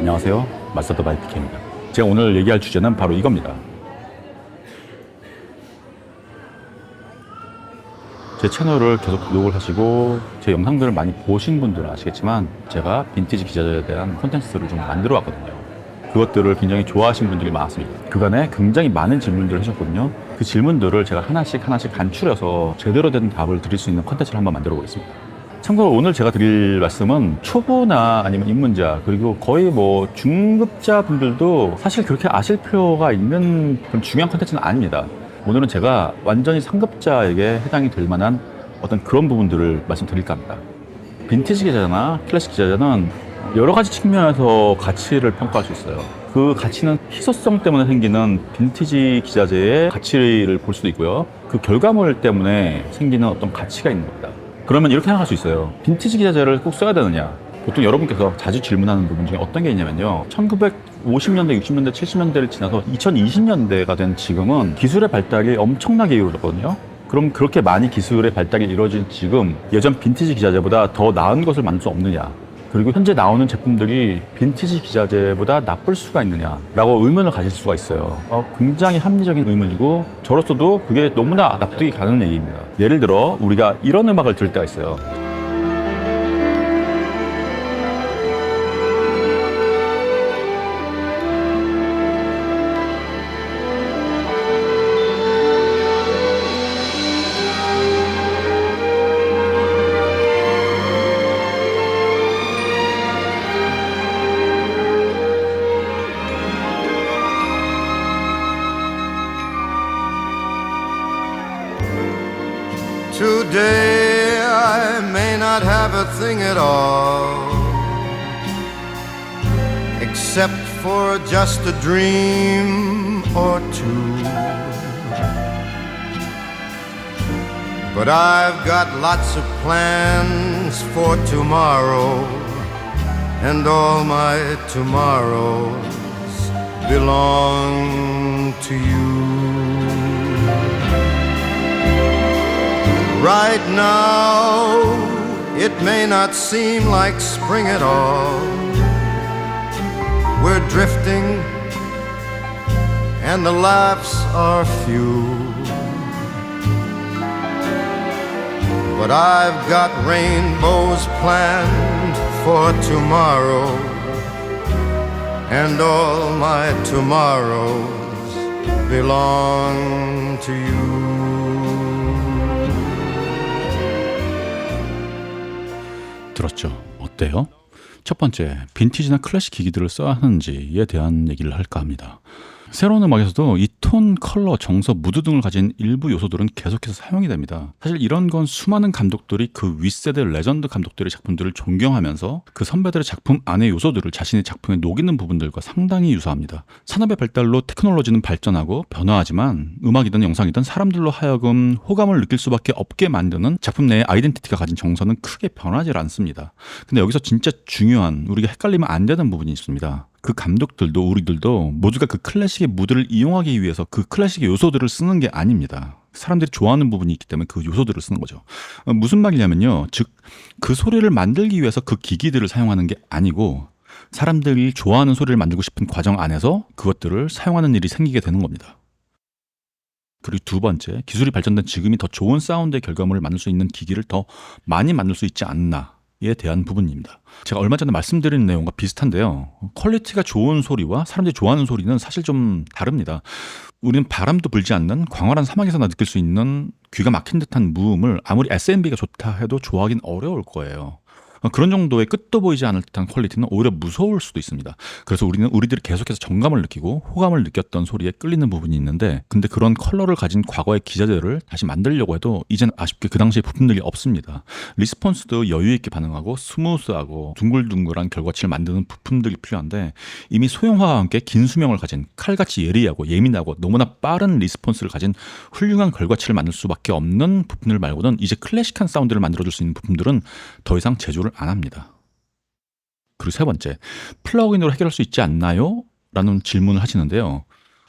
안녕하세요. 마스터 바이 PK입니다. 제가 오늘 얘기할 주제는 바로 이겁니다. 제 채널을 계속 구독을 하시고 제 영상들을 많이 보신 분들은 아시겠지만 제가 빈티지 기자재에 대한 콘텐츠를 좀 만들어 왔거든요. 그것들을 굉장히 좋아하신 분들이 많았습니다. 그간에 굉장히 많은 질문들을 하셨거든요. 그 질문들을 제가 하나씩 간추려서 제대로 된 답을 드릴 수 있는 콘텐츠를 한번 만들어 보겠습니다. 참고로 오늘 제가 드릴 말씀은 초보나 아니면 입문자 그리고 거의 뭐 중급자 분들도 사실 그렇게 아실 필요가 있는 그런 중요한 콘텐츠는 아닙니다. 오늘은 제가 완전히 상급자에게 해당이 될 만한 어떤 그런 부분들을 말씀드릴까 합니다. 빈티지 기자재나 클래식 기자재는 여러 가지 측면에서 가치를 평가할 수 있어요. 그 가치는 희소성 때문에 생기는 빈티지 기자재의 가치를 볼 수도 있고요. 그 결과물 때문에 생기는 어떤 가치가 있는 겁니다. 그러면 이렇게 생각할 수 있어요. 빈티지 기자재를 꼭 써야 되느냐? 보통 여러분께서 자주 질문하는 부분 중에 어떤 게 있냐면요. 1950년대, 60년대, 70년대를 지나서 2020년대가 된 지금은 기술의 발달이 엄청나게 이루어졌거든요. 그럼 그렇게 많이 기술의 발달이 이루어진 지금 예전 빈티지 기자재보다 더 나은 것을 만들 수 없느냐? 그리고 현재 나오는 제품들이 빈티지 기자재보다 나쁠 수가 있느냐라고 의문을 가질 수가 있어요. 굉장히 합리적인 의문이고 저로서도 그게 너무나 납득이 가는 얘기입니다. 예를 들어 우리가 이런 음악을 들을 때가 있어요. Today I may not have a thing at all, except for just a dream or two. But I've got lots of plans for tomorrow, and all my tomorrows belong to you. Right now, it may not seem like spring at all. We're drifting, and the laughs are few. But I've got rainbows planned for tomorrow, and all my tomorrows belong to you. 들었죠? 어때요? 첫 번째, 빈티지나 클래식 기기들을 써야 하는지에 대한 얘기를 할까 합니다. 새로운 음악에서도 이 톤, 컬러, 정서, 무드 등을 가진 일부 요소들은 계속해서 사용이 됩니다. 사실 이런 건 수많은 감독들이 그 윗세대 레전드 감독들의 작품들을 존경하면서 그 선배들의 작품 안의 요소들을 자신의 작품에 녹이는 부분들과 상당히 유사합니다. 산업의 발달로 테크놀로지는 발전하고 변화하지만 음악이든 영상이든 사람들로 하여금 호감을 느낄 수밖에 없게 만드는 작품 내의 아이덴티티가 가진 정서는 크게 변하지 않습니다. 근데 여기서 진짜 중요한, 우리가 헷갈리면 안 되는 부분이 있습니다. 그 감독들도 우리들도 모두가 그 클래식의 무드를 이용하기 위해서 그 클래식의 요소들을 쓰는 게 아닙니다. 사람들이 좋아하는 부분이 있기 때문에 그 요소들을 쓰는 거죠. 무슨 말이냐면요. 즉, 그 소리를 만들기 위해서 그 기기들을 사용하는 게 아니고 사람들이 좋아하는 소리를 만들고 싶은 과정 안에서 그것들을 사용하는 일이 생기게 되는 겁니다. 그리고 두 번째, 기술이 발전된 지금이 더 좋은 사운드의 결과물을 만들 수 있는 기기를 더 많이 만들 수 있지 않나 에 대한 부분입니다. 제가 얼마 전에 말씀드린 내용과 비슷한데요. 퀄리티가 좋은 소리와 사람들이 좋아하는 소리는 사실 좀 다릅니다. 우리는 바람도 불지 않는 광활한 사막에서나 느낄 수 있는 귀가 막힌 듯한 무음을 아무리 S&B가 좋다 해도 좋아하긴 어려울 거예요. 그런 정도의 끝도 보이지 않을 듯한 퀄리티는 오히려 무서울 수도 있습니다. 그래서 우리들이 계속해서 정감을 느끼고 호감을 느꼈던 소리에 끌리는 부분이 있는데, 근데 그런 컬러를 가진 과거의 기자재를 다시 만들려고 해도 이제는 아쉽게 그 당시의 부품들이 없습니다. 리스폰스도 여유 있게 반응하고 스무스하고 둥글둥글한 결과치를 만드는 부품들이 필요한데, 이미 소형화와 함께 긴 수명을 가진 칼같이 예리하고 예민하고 너무나 빠른 리스폰스를 가진 훌륭한 결과치를 만들 수밖에 없는 부품들 말고는 이제 클래식한 사운드를 만들어줄 수 있는 부품들은 더 이상 제조를 안 합니다. 그리고 세 번째, 플러그인으로 해결할 수 있지 않나요? 라는 질문을 하시는데요.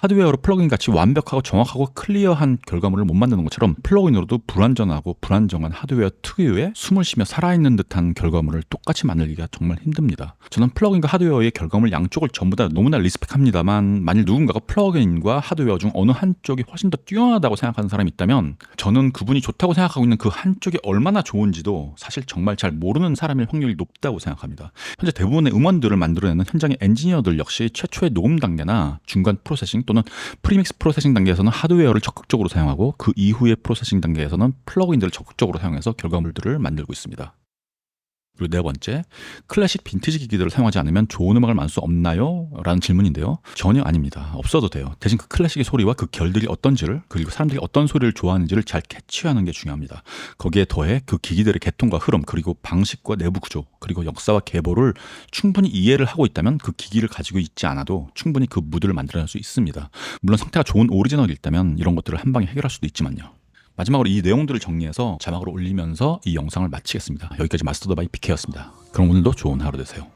하드웨어로 플러그인 같이 완벽하고 정확하고 클리어한 결과물을 못 만드는 것처럼 플러그인으로도 불완전하고 불안정한 하드웨어 특유의 숨을 쉬며 살아있는 듯한 결과물을 똑같이 만들기가 정말 힘듭니다. 저는 플러그인과 하드웨어의 결과물 양쪽을 전부 다 너무나 리스펙합니다만 만일 누군가가 플러그인과 하드웨어 중 어느 한쪽이 훨씬 더 뛰어나다고 생각하는 사람이 있다면 저는 그분이 좋다고 생각하고 있는 그 한쪽이 얼마나 좋은지도 사실 정말 잘 모르는 사람일 확률이 높다고 생각합니다. 현재 대부분의 음원들을 만들어내는 현장의 엔지니어들 역시 최초의 녹음 단계나 중간 프로세싱 또는 프리믹스 프로세싱 단계에서는 하드웨어를 적극적으로 사용하고 그 이후의 프로세싱 단계에서는 플러그인들을 적극적으로 사용해서 결과물들을 만들고 있습니다. 그리고 네 번째, 클래식 빈티지 기기들을 사용하지 않으면 좋은 음악을 만들 수 없나요? 라는 질문인데요. 전혀 아닙니다. 없어도 돼요. 대신 그 클래식의 소리와 그 결들이 어떤지를 그리고 사람들이 어떤 소리를 좋아하는지를 잘 캐치하는 게 중요합니다. 거기에 더해 그 기기들의 개통과 흐름 그리고 방식과 내부 구조 그리고 역사와 계보를 충분히 이해를 하고 있다면 그 기기를 가지고 있지 않아도 충분히 그 무드를 만들어낼 수 있습니다. 물론 상태가 좋은 오리지널이 있다면 이런 것들을 한 방에 해결할 수도 있지만요. 마지막으로 이 내용들을 정리해서 자막으로 올리면서 이 영상을 마치겠습니다. 여기까지 마스터 더 바이 PK였습니다. 그럼 오늘도 좋은 하루 되세요.